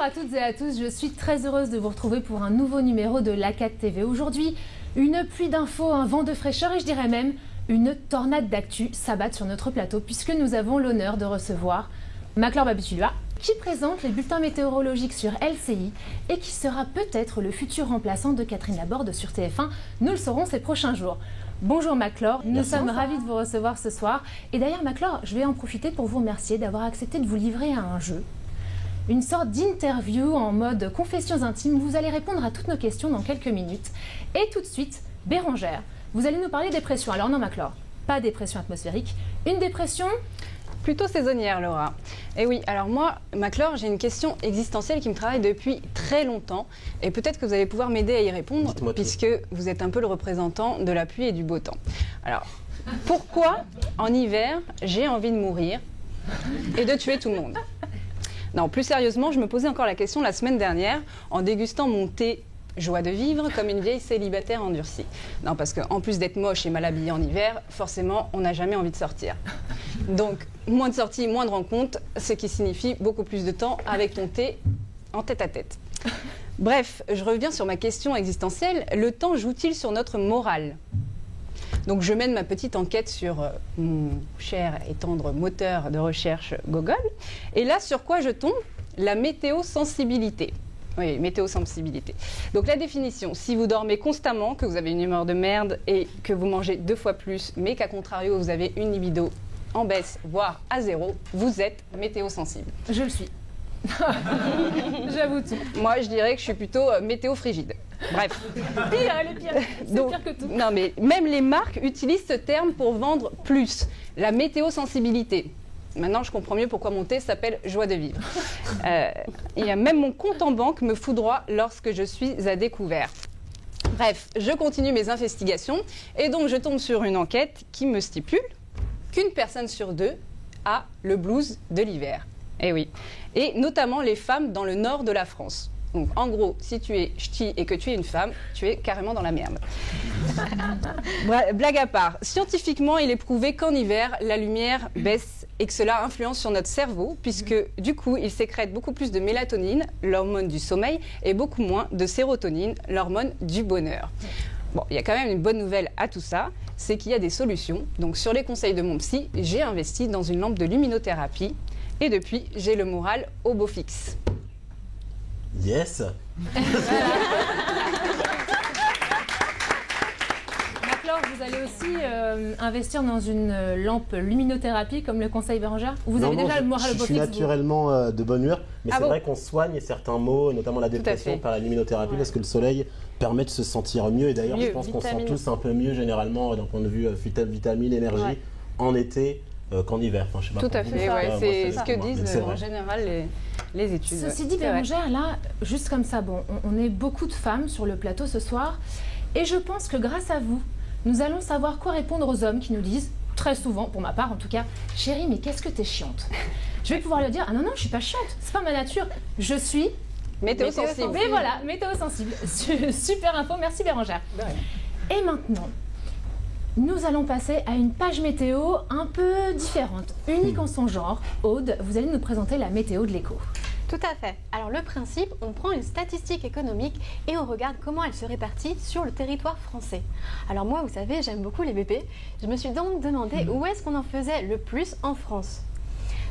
Bonjour à toutes et à tous, je suis très heureuse de vous retrouver pour un nouveau numéro de l'ACAD TV. Aujourd'hui, une pluie d'infos, un vent de fraîcheur et je dirais même une tornade d'actu s'abattent sur notre plateau puisque nous avons l'honneur de recevoir Maclor Babutulua qui présente les bulletins météorologiques sur LCI et qui sera peut-être le futur remplaçant de Catherine Laborde sur TF1. Nous le saurons ces prochains jours. Bonjour Maclor, nous sommes ravis de vous recevoir ce soir. Et d'ailleurs Maclor, je vais en profiter pour vous remercier d'avoir accepté de vous livrer à un jeu. Une sorte d'interview en mode confessions intimes. Vous allez répondre à toutes nos questions dans quelques minutes. Et tout de suite, Bérangère, vous allez nous parler des pressions. Alors non Maclor, pas des pressions atmosphériques, une dépression plutôt saisonnière, Laura. Et oui, alors moi, Maclor, j'ai une question existentielle qui me travaille depuis très longtemps. Et peut-être que vous allez pouvoir m'aider à y répondre, puisque vous êtes un peu le représentant de la pluie et du beau temps. Alors, pourquoi, en hiver, j'ai envie de mourir et de tuer tout le monde? Non, plus sérieusement, je me posais encore la question la semaine dernière, en dégustant mon thé joie de vivre comme une vieille célibataire endurcie. Non, parce qu'en plus d'être moche et mal habillée en hiver, forcément, on n'a jamais envie de sortir. Donc, moins de sorties, moins de rencontres, ce qui signifie beaucoup plus de temps avec ton thé en tête à tête. Bref, je reviens sur ma question existentielle. Le temps joue-t-il sur notre morale ? Donc, je mène ma petite enquête sur mon cher et tendre moteur de recherche Google. Et là, sur quoi je tombe ? La météosensibilité. Oui, météosensibilité. Donc la définition, si vous dormez constamment, que vous avez une humeur de merde et que vous mangez 2 fois plus, mais qu'à contrario, vous avez une libido en baisse, voire à 0, vous êtes météosensible. Je le suis. J'avoue tout. Moi, je dirais que je suis plutôt météo-frigide. Bref. Pire, elle est pire. C'est pire que tout. Non, mais même les marques utilisent ce terme pour vendre plus. La météosensibilité. Maintenant, je comprends mieux pourquoi mon thé s'appelle Joie de vivre. Il y a même mon compte en banque me foudroie lorsque je suis à découvert. Bref, je continue mes investigations et donc je tombe sur une enquête qui me stipule qu'une personne sur 2 a le blues de l'hiver. Eh oui. Et notamment les femmes dans le nord de la France. Donc, en gros, si tu es ch'ti et que tu es une femme, tu es carrément dans la merde. Blague à part, scientifiquement, il est prouvé qu'en hiver, la lumière baisse et que cela influence sur notre cerveau, puisque du coup, il sécrète beaucoup plus de mélatonine, l'hormone du sommeil, et beaucoup moins de sérotonine, l'hormone du bonheur. Bon, il y a quand même une bonne nouvelle à tout ça, c'est qu'il y a des solutions. Donc, sur les conseils de mon psy, j'ai investi dans une lampe de luminothérapie, et depuis, j'ai le moral au beau fixe. Yes. Maclor, vous allez aussi investir dans une lampe luminothérapie comme le conseil Bérangère. Vous avez déjà le moral au beau fixe. Je suis naturellement de bonne humeur, mais c'est vrai qu'on soigne certains maux, notamment la dépression, par la luminothérapie, parce que le soleil permet de se sentir mieux. Et d'ailleurs, je pense qu'on se sent tous un peu mieux généralement d'un point de vue vitamine, énergie, en été qu'en hiver. Enfin, je sais pas. Tout à fait, c'est ce que disent en général les études. Ceci dit, Bérangère, là, juste comme ça, bon, on est beaucoup de femmes sur le plateau ce soir, et je pense que grâce à vous, nous allons savoir quoi répondre aux hommes qui nous disent, très souvent, pour ma part en tout cas, « Chérie, mais qu'est-ce que t'es chiante ?» Je vais pouvoir leur dire « Ah non, non, je suis pas chiante, c'est pas ma nature, je suis... » Météosensible. Mais voilà, météosensible. Super info, merci Bérangère. Et maintenant, nous allons passer à une page météo un peu différente, unique en son genre. Aude, vous allez nous présenter la météo de l'écho. Tout à fait. Alors le principe, on prend une statistique économique et on regarde comment elle se répartit sur le territoire français. Alors moi, vous savez, j'aime beaucoup les BP. Je me suis donc demandé où est-ce qu'on en faisait le plus en France.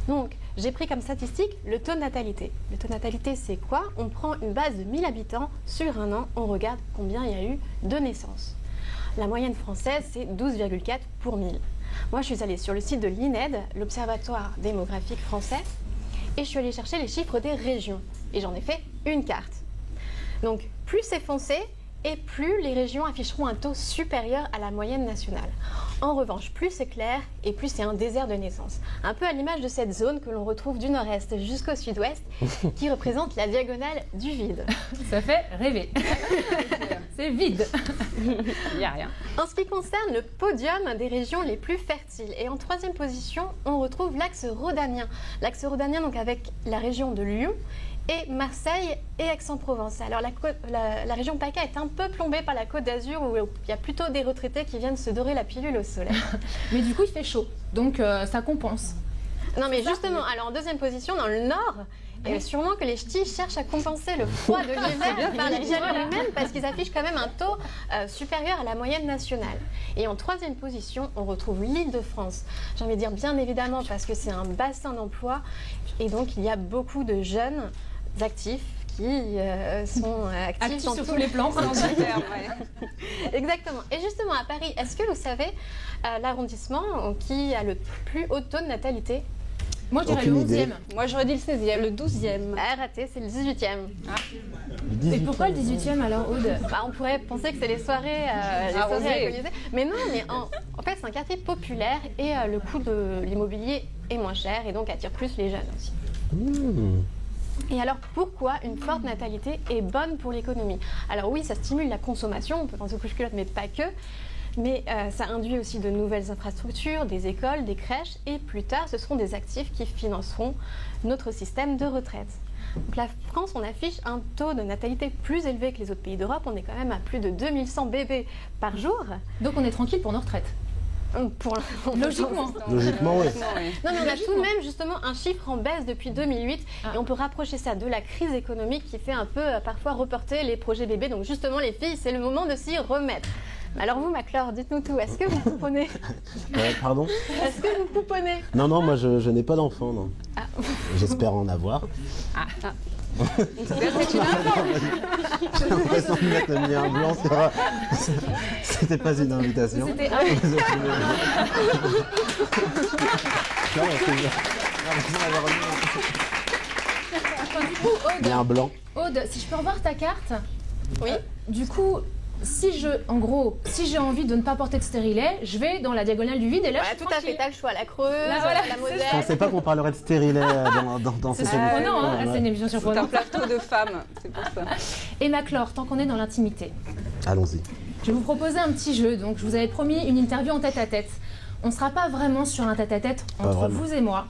Donc, j'ai pris comme statistique le taux de natalité. Le taux de natalité, c'est quoi? On prend une base de 1000 habitants sur un an, on regarde combien il y a eu de naissances. La moyenne française, c'est 12,4 pour 1000. Moi, je suis allée sur le site de l'INED, l'Observatoire démographique français, et je suis allée chercher les chiffres des régions. Et j'en ai fait une carte. Donc, plus c'est foncé, et plus les régions afficheront un taux supérieur à la moyenne nationale. En revanche, plus c'est clair et plus c'est un désert de naissance. Un peu à l'image de cette zone que l'on retrouve du nord-est jusqu'au sud-ouest, qui représente la diagonale du vide. Ça fait rêver. C'est vide. Il n'y a rien. En ce qui concerne le podium des régions les plus fertiles, et en 3e position, on retrouve l'axe rhodanien. L'axe rhodanien, donc avec la région de Lyon, et Marseille et Aix-en-Provence. Alors la région PACA est un peu plombée par la Côte d'Azur où il y a plutôt des retraités qui viennent se dorer la pilule au soleil. Mais du coup il fait chaud, donc ça compense. Non, mais justement, alors en deuxième position, dans le nord, sûrement que les ch'tis cherchent à compenser le froid de l'hiver par les gels humaines parce qu'ils affichent quand même un taux supérieur à la moyenne nationale. Et en troisième position, on retrouve l'Île-de-France. J'ai envie de dire bien évidemment parce que c'est un bassin d'emploi et donc il y a beaucoup de jeunes actifs qui sont actifs sur tous les plans. Exactement. Et justement à Paris, est-ce que vous savez l'arrondissement qui a le plus haut taux de natalité? Moi, je dirais le 11e. Moi, j'aurais dit le 16e, le 12e. Raté, c'est le 18e. Et pourquoi le 18e alors, Aude? On pourrait penser que c'est les soirées alcoolisées. Mais non, mais en fait, c'est un quartier populaire et le coût de l'immobilier est moins cher et donc attire plus les jeunes aussi. Et alors, pourquoi une forte natalité est bonne pour l'économie? Alors oui, ça stimule la consommation, on peut penser aux couches-culottes, mais pas que. Mais ça induit aussi de nouvelles infrastructures, des écoles, des crèches, et plus tard, ce seront des actifs qui financeront notre système de retraite. Donc la France, on affiche un taux de natalité plus élevé que les autres pays d'Europe. On est quand même à plus de 2100 bébés par jour. Donc on est tranquille pour nos retraites. Logiquement. Logiquement, oui. Non, mais on a tout de même justement un chiffre en baisse depuis 2008 et on peut rapprocher ça de la crise économique qui fait un peu parfois reporter les projets bébés. Donc justement, les filles, c'est le moment de s'y remettre. Alors vous, Maclor, dites-nous tout. Est-ce que vous pouponnez? Pardon? Est-ce que vous pouponnez? Non, moi je n'ai pas d'enfant, non. J'espère en avoir. C'est une info. J'ai l'impression de mettre mis un blanc sur... C'était pas une invitation. C'était Non, du coup, il y a un blanc. Aude, si je peux revoir ta carte. Oui. Du coup, si j'ai envie de ne pas porter de stérilet, je vais dans la diagonale du vide et là, je suis tout à fait, t'as le choix. La Creuse, la Moselle. Je pensais pas qu'on parlerait de stérilet dans cette émission. C'est surprenant, c'est une émission surprenante. C'est un plateau de femmes, c'est pour ça. Et Maclor, tant qu'on est dans l'intimité. Allons-y. Je vais vous proposer un petit jeu. Donc, je vous avais promis une interview en tête-à-tête. On ne sera pas vraiment sur un tête-à-tête entre vous et moi.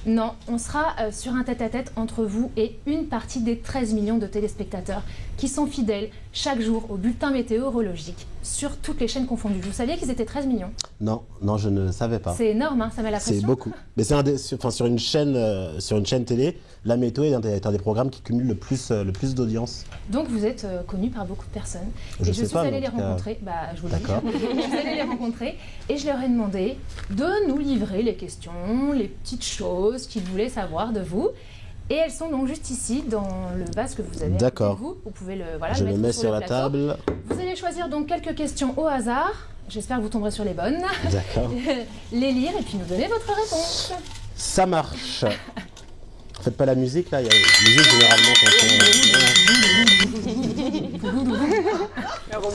Non, on sera sur un tête-à-tête entre vous et une partie des 13 millions de téléspectateurs qui sont fidèles chaque jour au bulletin météorologique sur toutes les chaînes confondues. Vous saviez qu'ils étaient 13 millions? Non, je ne savais pas. C'est énorme, hein, ça met la pression. C'est beaucoup. Mais sur une chaîne télé, la météo est un des programmes qui cumule le plus d'audience. Donc vous êtes connu par beaucoup de personnes. Je suis allée les rencontrer. Je vous le dis. Je suis allée les rencontrer et je leur ai demandé de nous livrer les questions, les petites choses qu'ils voulaient savoir de vous. Et elles sont donc juste ici, dans le vase que vous avez avec vous. Vous pouvez le je le mets sur la table. Vous allez choisir donc quelques questions au hasard. J'espère que vous tomberez sur les bonnes. D'accord. Les lire et puis nous donner votre réponse. Ça marche. Faites pas la musique là, il y a la musique généralement quand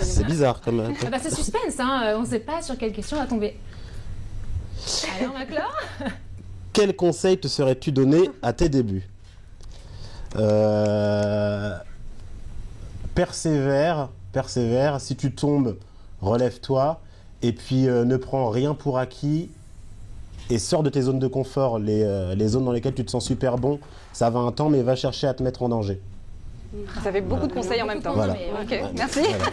C'est bizarre comme... c'est suspense, hein. On ne sait pas sur quelle question va tomber. Alors Maclor. Quel conseil te serais-tu donné à tes débuts? Persévère, si tu tombes, relève-toi, et puis ne prends rien pour acquis, et sors de tes zones de confort, les zones dans lesquelles tu te sens super bon, ça va un temps, mais va chercher à te mettre en danger. Ça fait beaucoup de conseils en même temps. Voilà. Okay. Merci. Voilà.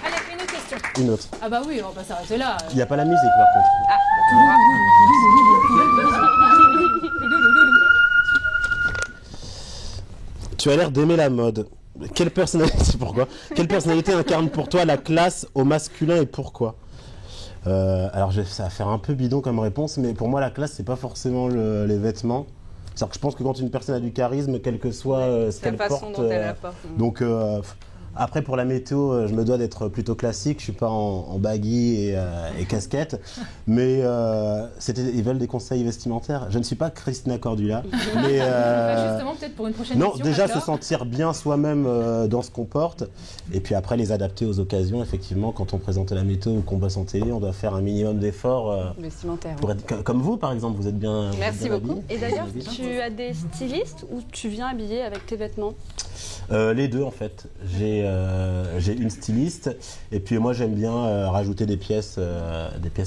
Allez, une autre question. Une autre. Ah bah oui, on va pas s'arrêter là. Il n'y a pas la musique par contre. Tu as l'air d'aimer la mode. Quelle personnalité incarne pour toi la classe au masculin et pourquoi? Alors ça va faire un peu bidon comme réponse, mais pour moi la classe c'est pas forcément les vêtements. C'est-à-dire que je pense que quand une personne a du charisme, quel que soit ce qu'elle porte, donc après pour la météo, je me dois d'être plutôt classique. Je suis pas en baggy et casquette, mais ils veulent des conseils vestimentaires. Je ne suis pas Christina Cordula, mais justement peut-être pour une prochaine non, émission, déjà se sentir bien soi-même dans ce qu'on porte, et puis après les adapter aux occasions. Effectivement, quand on présente la météo ou qu'on bosse en télé, on doit faire un minimum d'efforts vestimentaires. Pour être comme vous, par exemple, vous êtes bien. Merci beaucoup. Et d'ailleurs, tu as des stylistes ou tu viens habillé avec tes vêtements? Les deux en fait. J'ai une styliste et puis moi j'aime bien rajouter des pièces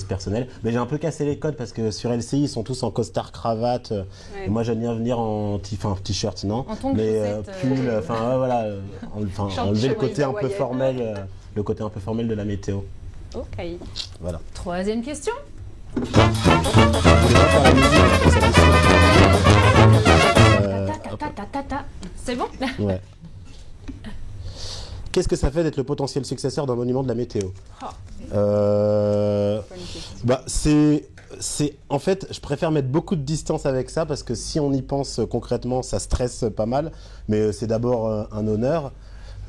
personnelles. Mais j'ai un peu cassé les codes parce que sur LCI ils sont tous en costard cravate. Et moi j'aime bien venir en t-shirt non. Mais pull, voilà, enlever le côté un peu formel, de la météo. Ok. Voilà. Troisième question. C'est bon? Ouais. Qu'est-ce que ça fait d'être le potentiel successeur d'un monument de la météo? En fait, je préfère mettre beaucoup de distance avec ça parce que si on y pense concrètement, ça stresse pas mal. Mais c'est d'abord un honneur.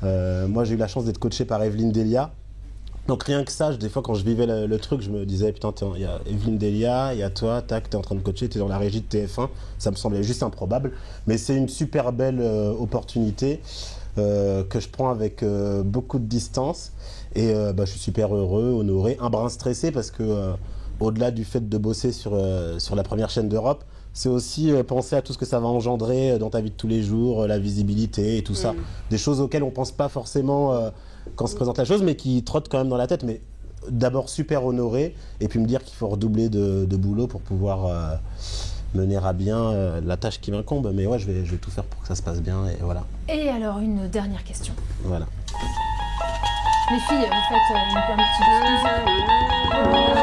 Moi, j'ai eu la chance d'être coaché par Evelyne Delia. Donc rien que ça, des fois quand je vivais le truc, je me disais putain, il y a Evelyne Delia, il y a toi, tac, t'es en train de coacher, t'es dans la régie de TF1. Ça me semblait juste improbable. Mais c'est une super belle opportunité que je prends avec beaucoup de distance. Et je suis super heureux, honoré, un brin stressé parce que au-delà du fait de bosser sur la première chaîne d'Europe, c'est aussi penser à tout ce que ça va engendrer dans ta vie de tous les jours, la visibilité et tout ça. Des choses auxquelles on pense pas forcément quand on se présente la chose, mais qui trottent quand même dans la tête. Mais d'abord super honoré, et puis me dire qu'il faut redoubler de boulot pour pouvoir mener à bien la tâche qui m'incombe. Mais ouais, je vais tout faire pour que ça se passe bien, et voilà. Et alors, une dernière question. Voilà. Les filles, vous faites une petite...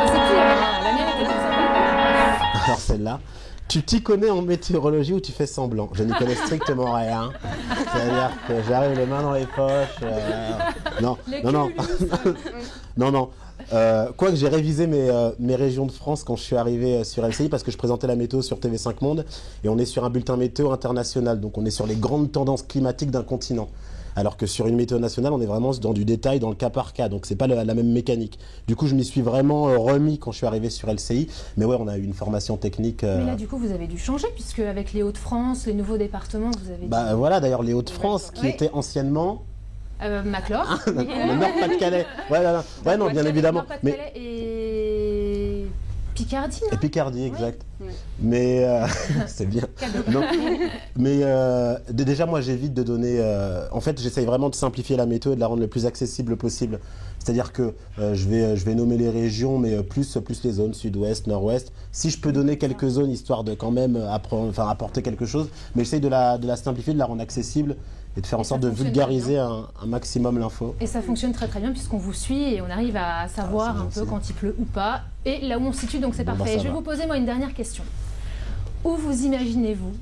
C'est pire, la mienne était plus sympa. Alors celle-là, tu t'y connais en météorologie ou tu fais semblant? Je n'y connais strictement rien. C'est-à-dire que j'arrive les mains dans les poches. Non. Quoique j'ai révisé mes régions de France quand je suis arrivé sur LCI parce que je présentais la météo sur TV5 Monde et on est sur un bulletin météo international. Donc on est sur les grandes tendances climatiques d'un continent. Alors que sur une météo nationale, on est vraiment dans du détail, dans le cas par cas. Donc c'est pas la même mécanique. Du coup, je m'y suis vraiment remis quand je suis arrivé sur LCI. Mais ouais, on a eu une formation technique. Mais là, du coup, vous avez dû changer, puisque avec les Hauts-de-France, les nouveaux départements, vous avez... Voilà, d'ailleurs, les Hauts-de-France, qui étaient anciennement... Maclore. Le Nord-Pas-de-Calais. Ouais, non, bien évidemment. Nord-Pas-de-Calais et... Picardie, non? Et Picardie, exact. Oui. Mais c'est bien. Non. Mais déjà, moi, j'évite de donner... en fait, j'essaye vraiment de simplifier la météo et de la rendre le plus accessible possible. C'est-à-dire que je vais nommer les régions, mais plus les zones sud-ouest, nord-ouest. Si je peux donner quelques zones, histoire de quand même apporter quelque chose, mais j'essaye de la simplifier, de la rendre accessible et de faire en sorte de vulgariser un maximum l'info. Et ça fonctionne très très bien puisqu'on vous suit et on arrive à savoir un peu quand il pleut ou pas et là où on se situe, donc c'est parfait. Je vais vous poser moi une dernière question. Où vous imaginez-vous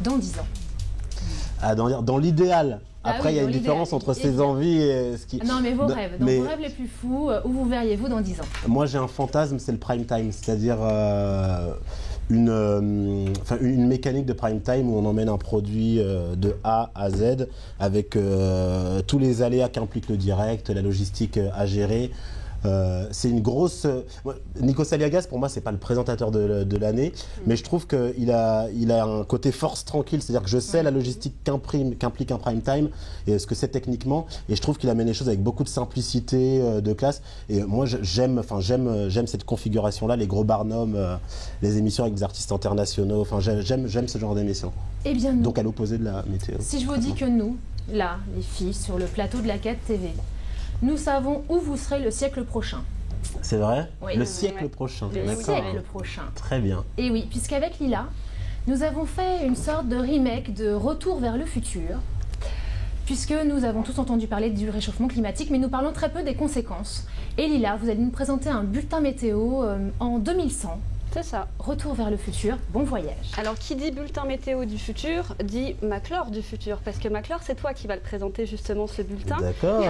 dans 10 ans? Dans l'idéal. Après, il y a une différence entre ses envies et ce qui... Non, mais vos rêves. Dans vos rêves les plus fous, où vous verriez-vous dans 10 ans? Moi, j'ai un fantasme, c'est le prime time. C'est-à-dire une mécanique de prime time où on emmène un produit de A à Z avec tous les aléas qu'implique le direct, la logistique à gérer. C'est une grosse... Nikos Aliagas, pour moi, c'est pas le présentateur de l'année, mais je trouve qu'il a un côté force tranquille, c'est-à-dire que je sais la logistique qu'implique un prime time et ce que c'est techniquement, et je trouve qu'il amène les choses avec beaucoup de simplicité, de classe, et moi j'aime cette configuration-là, les gros barnums, les émissions avec des artistes internationaux, j'aime ce genre d'émission. Eh bien, donc à l'opposé de la météo. Si je vous dis que nous, là, les filles, sur le plateau de la 4 TV, nous savons où vous serez le siècle prochain. C'est vrai? Oui. Le siècle prochain. Le siècle prochain. Très bien. Et oui, puisqu'avec Lila, nous avons fait une sorte de remake de Retour vers le futur, puisque nous avons tous entendu parler du réchauffement climatique, mais nous parlons très peu des conséquences. Et Lila, vous allez nous présenter un bulletin météo en 2100. C'est ça. Retour vers le futur, bon voyage. Alors, qui dit bulletin météo du futur, dit Maclore du futur. Parce que Maclore, c'est toi qui vas le présenter justement, ce bulletin. D'accord.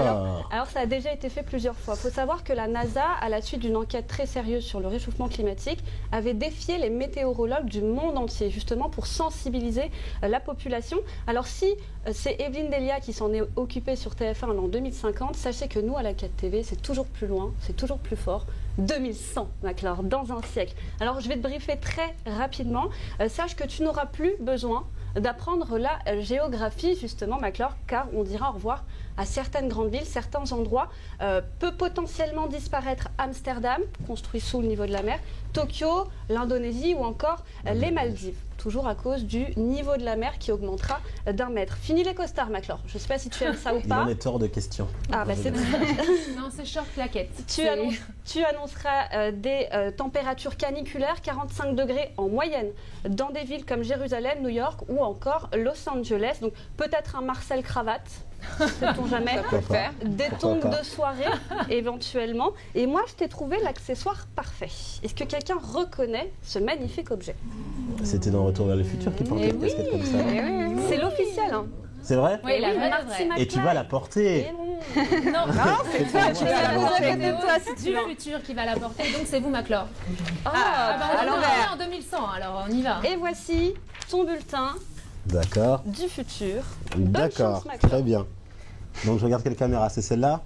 Alors, ça a déjà été fait plusieurs fois. Il faut savoir que la NASA, à la suite d'une enquête très sérieuse sur le réchauffement climatique, avait défié les météorologues du monde entier, justement pour sensibiliser la population. Alors, si c'est Evelyne Delia qui s'en est occupée sur TF1 en 2050, sachez que nous, à la 4 TV, c'est toujours plus loin, c'est toujours plus fort. 2100, Maclore, dans un siècle. Alors, je vais te briefer très rapidement. Sache que tu n'auras plus besoin d'apprendre la géographie, justement, Maclore, car on dira au revoir à certaines grandes villes, certains endroits. Peut potentiellement disparaître Amsterdam, construit sous le niveau de la mer, Tokyo, l'Indonésie ou encore les Maldives. Toujours à cause du niveau de la mer qui augmentera d'1 mètre. Fini les costards, Maclore. Je ne sais pas si tu aimes ça ou pas. Il en est hors de question. Ah, bah c'est... Non, c'est short claquette. Tu annonceras des températures caniculaires, 45 degrés en moyenne, dans des villes comme Jérusalem, New York ou encore Los Angeles. Donc peut-être un Marcel Cravate Sait-on jamais. Ça peut faire. Des tongs de soirée, éventuellement. Et moi, je t'ai trouvé l'accessoire parfait. Est-ce que quelqu'un reconnaît ce magnifique objet? C'était dans Retour vers le futur qui portait une casquette comme ça. C'est l'officiel. Hein. C'est vrai? Oui, la vraie. Et tu vas la porter. Non, c'est toi qui vas la porter. C'est du futur qui va la porter, donc c'est vous, Maclor. On en 2100, alors on y va. Et voici ton bulletin D'accord. du futur. D'accord, très bien. Donc je regarde quelle caméra, c'est celle-là?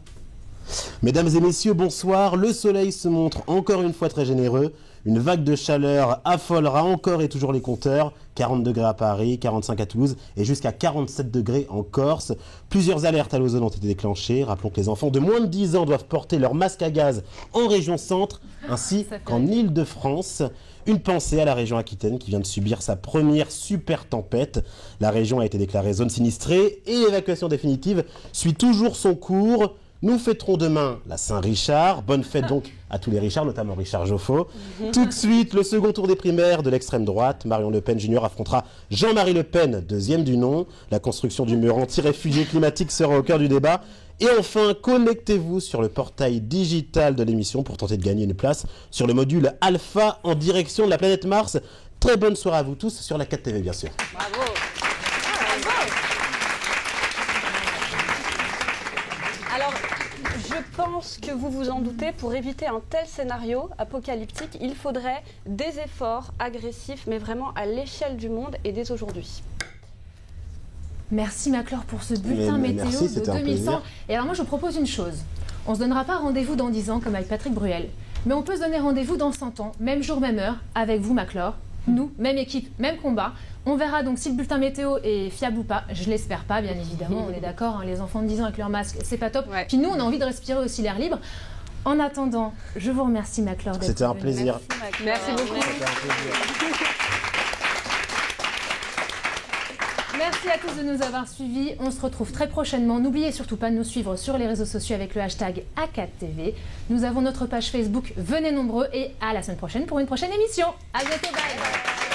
Mesdames et messieurs, bonsoir. Le soleil se montre encore une fois très généreux. Une vague de chaleur affolera encore et toujours les compteurs. 40 degrés à Paris, 45 à Toulouse et jusqu'à 47 degrés en Corse. Plusieurs alertes à l'ozone ont été déclenchées. Rappelons que les enfants de moins de 10 ans doivent porter leur masque à gaz en région centre ainsi qu'en Île-de-France. Une pensée à la région Aquitaine qui vient de subir sa première super tempête. La région a été déclarée zone sinistrée et l'évacuation définitive suit toujours son cours. Nous fêterons demain la Saint-Richard. Bonne fête donc à tous les Richards, notamment Richard Joffo. Tout de suite, le second tour des primaires de l'extrême droite. Marion Le Pen Junior affrontera Jean-Marie Le Pen, deuxième du nom. La construction du mur anti-réfugiés climatiques sera au cœur du débat. Et enfin, connectez-vous sur le portail digital de l'émission pour tenter de gagner une place sur le module Alpha en direction de la planète Mars. Très bonne soirée à vous tous sur la 4TV, bien sûr. Bravo. Alors, je pense que vous vous en doutez, pour éviter un tel scénario apocalyptique, il faudrait des efforts agressifs, mais vraiment à l'échelle du monde et dès aujourd'hui. Merci Maclor pour ce bulletin météo de 2100. Et alors moi je vous propose une chose. On ne se donnera pas rendez-vous dans 10 ans comme avec Patrick Bruel, mais on peut se donner rendez-vous dans 100 ans, même jour, même heure, avec vous Maclor. Nous, même équipe, même combat. On verra donc si le bulletin météo est fiable ou pas. Je l'espère pas, bien évidemment. On est d'accord, hein, les enfants de 10 ans avec leur masque, c'est pas top. Ouais. Puis nous, on a envie de respirer aussi l'air libre. En attendant, je vous remercie Maclor d'être C'était un venu. plaisir. Merci beaucoup. C'était un plaisir. Merci à tous de nous avoir suivis. On se retrouve très prochainement. N'oubliez surtout pas de nous suivre sur les réseaux sociaux avec le hashtag A4TV. Nous avons notre page Facebook. Venez nombreux et à la semaine prochaine pour une prochaine émission. À bientôt. Bye.